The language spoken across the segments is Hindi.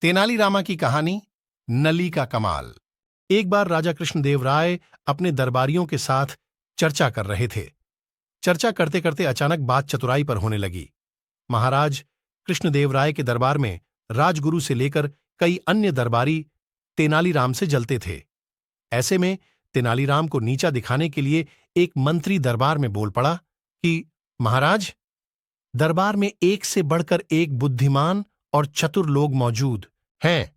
तेनालीरामा की कहानी नली का कमाल। एक बार राजा कृष्णदेव राय अपने दरबारियों के साथ चर्चा कर रहे थे। चर्चा करते करते अचानक बात चतुराई पर होने लगी। महाराज कृष्णदेव राय के दरबार में राजगुरु से लेकर कई अन्य दरबारी तेनालीराम से जलते थे। ऐसे में तेनालीराम को नीचा दिखाने के लिए एक मंत्री दरबार में बोल पड़ा कि महाराज, दरबार में एक से बढ़कर एक बुद्धिमान और चतुर लोग मौजूद हैं,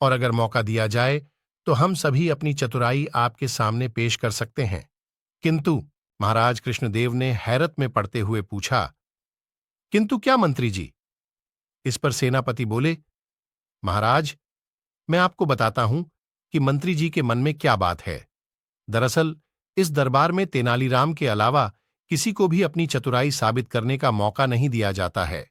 और अगर मौका दिया जाए तो हम सभी अपनी चतुराई आपके सामने पेश कर सकते हैं। किंतु महाराज कृष्णदेव ने हैरत में पड़ते हुए पूछा, किंतु क्या मंत्री जी? इस पर सेनापति बोले, महाराज, मैं आपको बताता हूं कि मंत्री जी के मन में क्या बात है। दरअसल इस दरबार में तेनालीराम के अलावा किसी को भी अपनी चतुराई साबित करने का मौका नहीं दिया जाता है।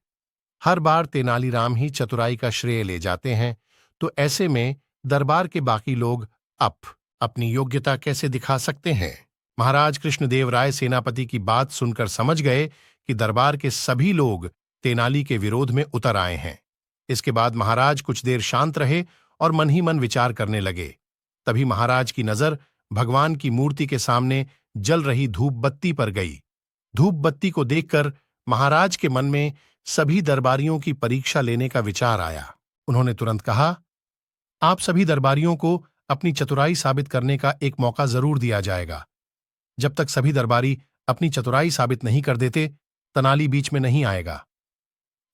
हर बार तेनालीराम ही चतुराई का श्रेय ले जाते हैं, तो ऐसे में दरबार के बाकी लोग अपनी योग्यता कैसे दिखा सकते हैं। महाराज कृष्णदेव राय सेनापति की बात सुनकर समझ गए कि दरबार के सभी लोग तेनाली के विरोध में उतर आए हैं। इसके बाद महाराज कुछ देर शांत रहे और मन ही मन विचार करने लगे। तभी महाराज की नजर भगवान की मूर्ति के सामने जल रही धूप बत्ती पर गई। धूप बत्ती को देखकर महाराज के मन में सभी दरबारियों की परीक्षा लेने का विचार आया। उन्होंने तुरंत कहा, आप सभी दरबारियों को अपनी चतुराई साबित करने का एक मौका जरूर दिया जाएगा। जब तक सभी दरबारी अपनी चतुराई साबित नहीं कर देते, तेनाली बीच में नहीं आएगा।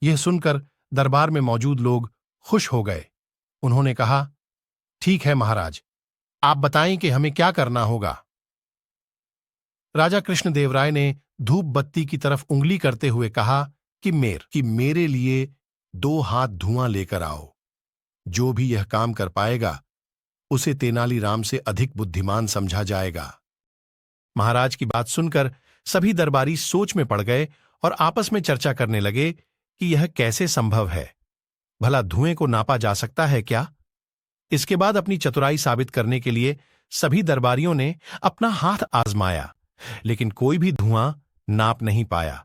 यह सुनकर दरबार में मौजूद लोग खुश हो गए। उन्होंने कहा, ठीक है महाराज, आप बताएं कि हमें क्या करना होगा। राजा कृष्णदेव राय ने धूप बत्ती की तरफ उंगली करते हुए कहा कि मेरे लिए 2 हाथ धुआं लेकर आओ। जो भी यह काम कर पाएगा उसे तेनालीराम से अधिक बुद्धिमान समझा जाएगा। महाराज की बात सुनकर सभी दरबारी सोच में पड़ गए और आपस में चर्चा करने लगे कि यह कैसे संभव है। भला धुएं को नापा जा सकता है क्या? इसके बाद अपनी चतुराई साबित करने के लिए सभी दरबारियों ने अपना हाथ आजमाया, लेकिन कोई भी धुआं नाप नहीं पाया।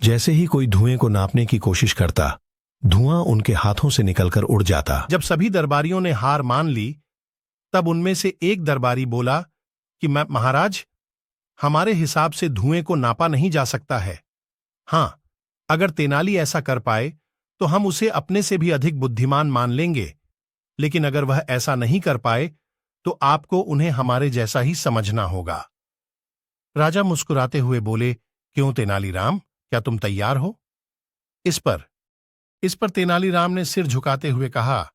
जैसे ही कोई धुएं को नापने की कोशिश करता, धुआं उनके हाथों से निकलकर उड़ जाता। जब सभी दरबारियों ने हार मान ली, तब उनमें से एक दरबारी बोला कि महाराज, हमारे हिसाब से धुएं को नापा नहीं जा सकता है। हां, अगर तेनाली ऐसा कर पाए तो हम उसे अपने से भी अधिक बुद्धिमान मान लेंगे, लेकिन अगर वह ऐसा नहीं कर पाए तो आपको उन्हें हमारे जैसा ही समझना होगा। राजा मुस्कुराते हुए बोले, क्यों तेनालीराम, क्या तुम तैयार हो? इस पर तेनालीराम ने सिर झुकाते हुए कहा,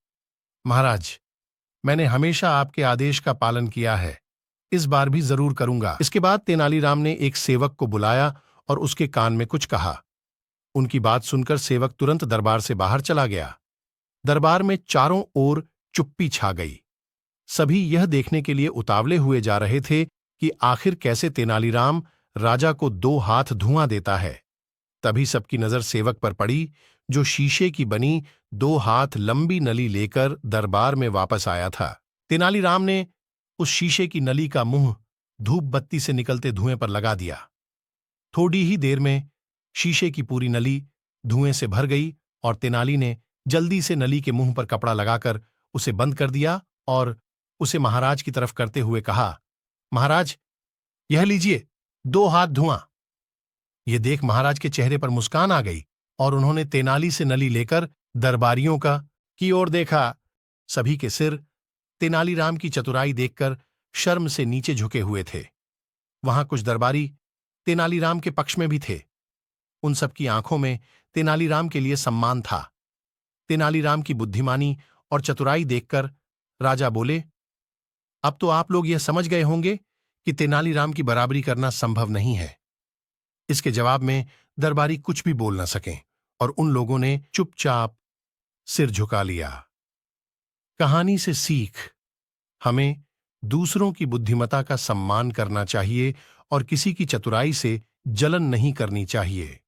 महाराज, मैंने हमेशा आपके आदेश का पालन किया है, इस बार भी जरूर करूंगा। इसके बाद तेनालीराम ने एक सेवक को बुलाया और उसके कान में कुछ कहा। उनकी बात सुनकर सेवक तुरंत दरबार से बाहर चला गया। दरबार में चारों ओर चुप्पी छा गई। सभी यह देखने के लिए उतावले हुए जा रहे थे कि आखिर कैसे तेनालीराम राजा को 2 हाथ धुआं देता है। तभी सबकी नजर सेवक पर पड़ी, जो शीशे की बनी 2 हाथ लंबी नली लेकर दरबार में वापस आया था। तेनालीराम ने उस शीशे की नली का मुंह धूप बत्ती से निकलते धुएं पर लगा दिया। थोड़ी ही देर में शीशे की पूरी नली धुएं से भर गई और तेनाली ने जल्दी से नली के मुंह पर कपड़ा लगाकर उसे बंद कर दिया और उसे महाराज की तरफ करते हुए कहा, महाराज, यह लीजिए 2 हाथ धुआं। यह देख महाराज के चेहरे पर मुस्कान आ गई और उन्होंने तेनाली से नली लेकर दरबारियों की ओर देखा। सभी के सिर तेनालीराम की चतुराई देखकर शर्म से नीचे झुके हुए थे। वहां कुछ दरबारी तेनालीराम के पक्ष में भी थे। उन सबकी आंखों में तेनालीराम के लिए सम्मान था। तेनालीराम की बुद्धिमानी और चतुराई देखकर राजा बोले, अब तो आप लोग यह समझ गए होंगे कि तेनालीराम की बराबरी करना संभव नहीं है। इसके जवाब में दरबारी कुछ भी बोल न सकें और उन लोगों ने चुपचाप सिर झुका लिया। कहानी से सीख, हमें दूसरों की बुद्धिमत्ता का सम्मान करना चाहिए और किसी की चतुराई से जलन नहीं करनी चाहिए।